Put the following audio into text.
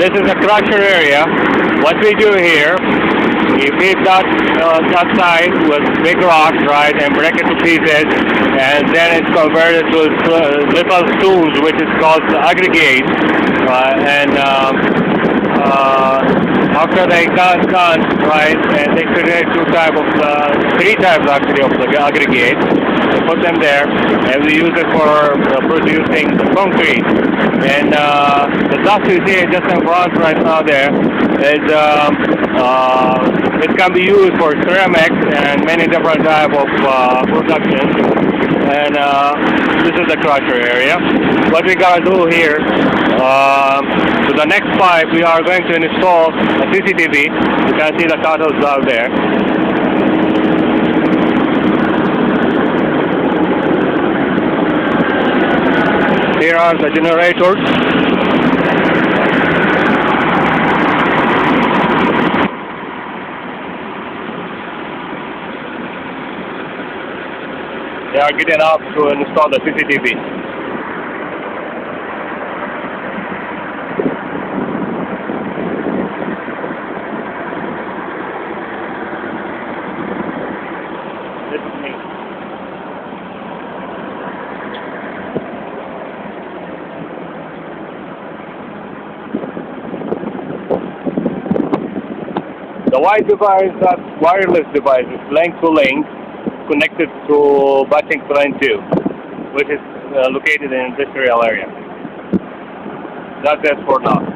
this is a crusher area. What we do here, we feed that side with big rocks, right, and break it to pieces, and then it's converted to little stones, which is called aggregate. After they done, right, and they create three types actually of the aggregate. We put them there, and we use it for producing concrete. And the dust you see just in front right now there is it can be used for ceramics and many different type of production. And this is the crusher area. What we gotta do here, to the next pipe, we are going to install a CCTV. You can see the cattles out there. Here are the generators. They are getting up to install the CCTV. This is me. The white device, that wireless device, is link to link, connected to batching line 2, which is located in industrial area. That's it for now.